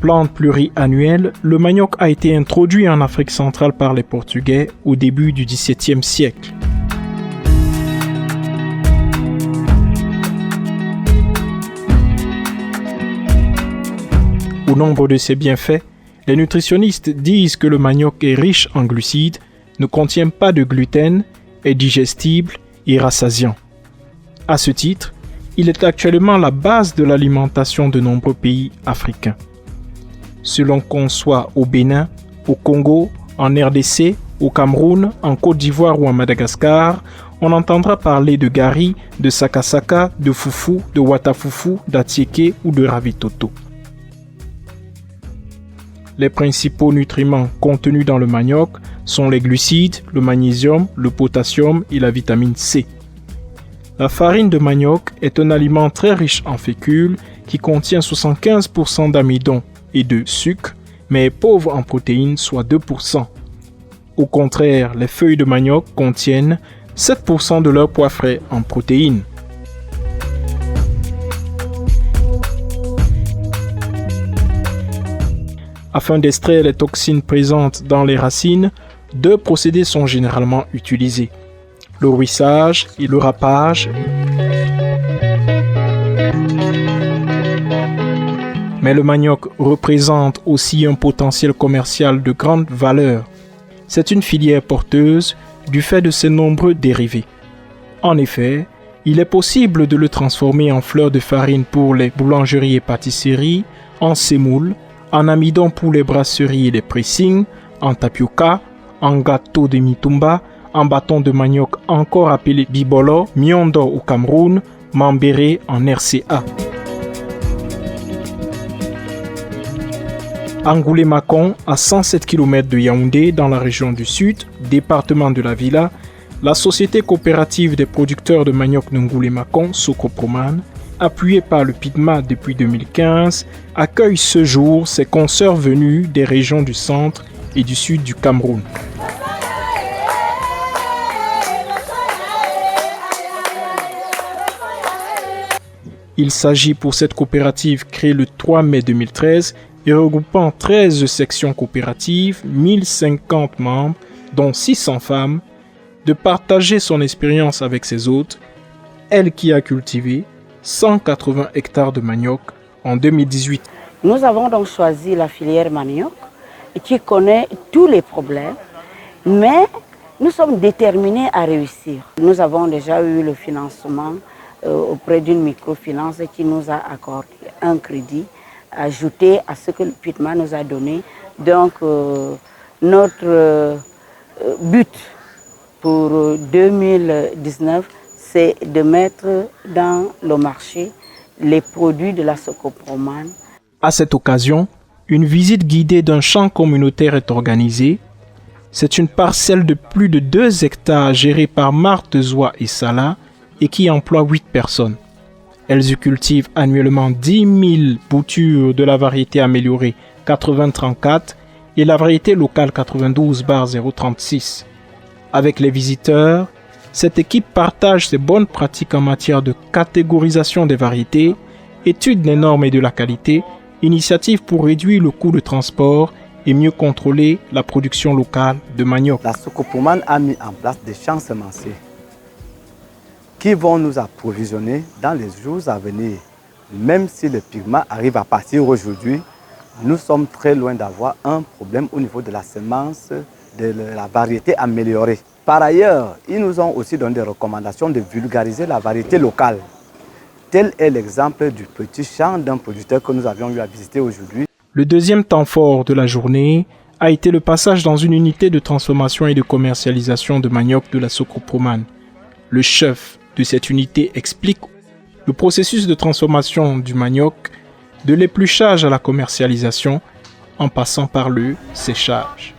Plante pluriannuelle, le manioc a été introduit en Afrique centrale par les Portugais au début du XVIIe siècle. Au nombre de ses bienfaits, les nutritionnistes disent que le manioc est riche en glucides, ne contient pas de gluten, est digestible et rassasiant. À ce titre, il est actuellement la base de l'alimentation de nombreux pays africains. Selon qu'on soit au Bénin, au Congo, en RDC, au Cameroun, en Côte d'Ivoire ou en Madagascar, on entendra parler de gari, de sakasaka, de foufou, de watafoufou, d'atieke ou de ravitoto. Les principaux nutriments contenus dans le manioc sont les glucides, le magnésium, le potassium et la vitamine C. La farine de manioc est un aliment très riche en fécule qui contient 75% d'amidon et de sucre, mais est pauvre en protéines, soit 2%. Au contraire, les feuilles de manioc contiennent 7% de leur poids frais en protéines. Afin d'extraire les toxines présentes dans les racines, deux procédés sont généralement utilisés: le rouissage et le râpage. Mais le manioc représente aussi un potentiel commercial de grande valeur. C'est une filière porteuse du fait de ses nombreux dérivés. En effet, il est possible de le transformer en fleur de farine pour les boulangeries et pâtisseries, en semoule, en amidon pour les brasseries et les pressings, en tapioca, en gâteau de mitumba, en bâton de manioc encore appelé bibolo, miondo au Cameroun, mambéré en RCA. Ngoulé-Makon, à 107 km de Yaoundé, dans la région du Sud, département de la Villa, la société coopérative des producteurs de manioc de Ngoulé-Makon, Sokoproman, appuyée par le PIDMA depuis 2015, accueille ce jour ses consoeurs venus des régions du centre et du sud du Cameroun. Il s'agit pour cette coopérative créée le 3 mai 2013 et regroupant 13 sections coopératives, 1050 membres, dont 600 femmes, de partager son expérience avec ses hôtes, elle qui a cultivé 180 hectares de manioc en 2018. Nous avons donc choisi la filière manioc qui connaît tous les problèmes, mais nous sommes déterminés à réussir. Nous avons déjà eu le financement auprès d'une microfinance qui nous a accordé un crédit ajouté à ce que le PIDMA nous a donné. Donc notre but pour 2019, c'est de mettre dans le marché les produits de la Sokoproman. À cette occasion, une visite guidée d'un champ communautaire est organisée. C'est une parcelle de plus de 2 hectares gérée par Marthe Zoua et Salah et qui emploie 8 personnes. Elles y cultivent annuellement 10 000 boutures de la variété améliorée 8034 et la variété locale 92/036. Avec les visiteurs, cette équipe partage ses bonnes pratiques en matière de catégorisation des variétés, étude des normes et de la qualité, initiative pour réduire le coût de transport et mieux contrôler la production locale de manioc. La Sokoproman a mis en place des champs semenciers qui vont nous approvisionner dans les jours à venir. Même si le PIDMA arrive à partir aujourd'hui, nous sommes très loin d'avoir un problème au niveau de la semence, de la variété améliorée. Par ailleurs, ils nous ont aussi donné des recommandations de vulgariser la variété locale. Tel est l'exemple du petit champ d'un producteur que nous avions eu à visiter aujourd'hui. Le deuxième temps fort de la journée a été le passage dans une unité de transformation et de commercialisation de manioc de la Sokoproman. Le chef de cette unité explique le processus de transformation du manioc, de l'épluchage à la commercialisation, en passant par le séchage.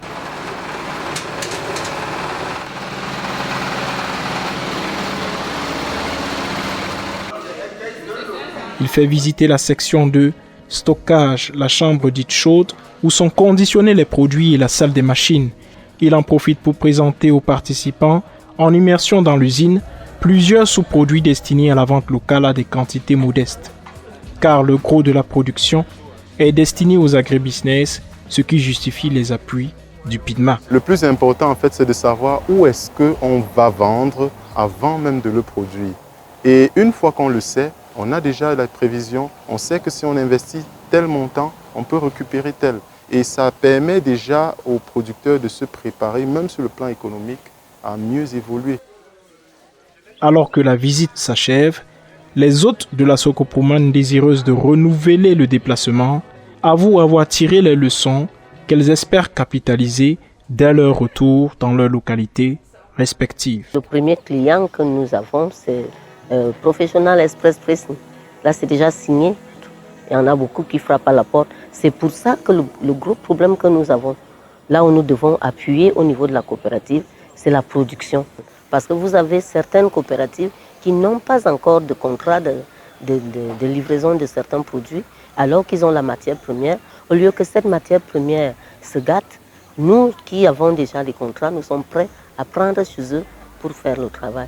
Il fait visiter la section de stockage, la chambre dite chaude, où sont conditionnés les produits et la salle des machines. Il en profite pour présenter aux participants, en immersion dans l'usine, plusieurs sous-produits destinés à la vente locale à des quantités modestes. Car le gros de la production est destiné aux agribusiness, ce qui justifie les appuis du PIDMA. Le plus important, en fait, c'est de savoir où est-ce qu'on va vendre avant même de le produire. Et une fois qu'on le sait, on a déjà la prévision, on sait que si on investit tel montant, on peut récupérer tel. Et ça permet déjà aux producteurs de se préparer, même sur le plan économique, à mieux évoluer. Alors que la visite s'achève, les hôtes de la Socoproman désireuses de renouveler le déplacement avouent avoir tiré les leçons qu'elles espèrent capitaliser dès leur retour dans leur localité respective. Le premier client que nous avons, c'est Professional Express Pressing. Là, c'est déjà signé. Il y en a beaucoup qui frappent à la porte. C'est pour ça que le gros problème que nous avons, là où nous devons appuyer au niveau de la coopérative, c'est la production. Parce que vous avez certaines coopératives qui n'ont pas encore de contrat de livraison de certains produits, alors qu'ils ont la matière première. Au lieu que cette matière première se gâte, nous qui avons déjà les contrats, nous sommes prêts à prendre chez eux pour faire le travail.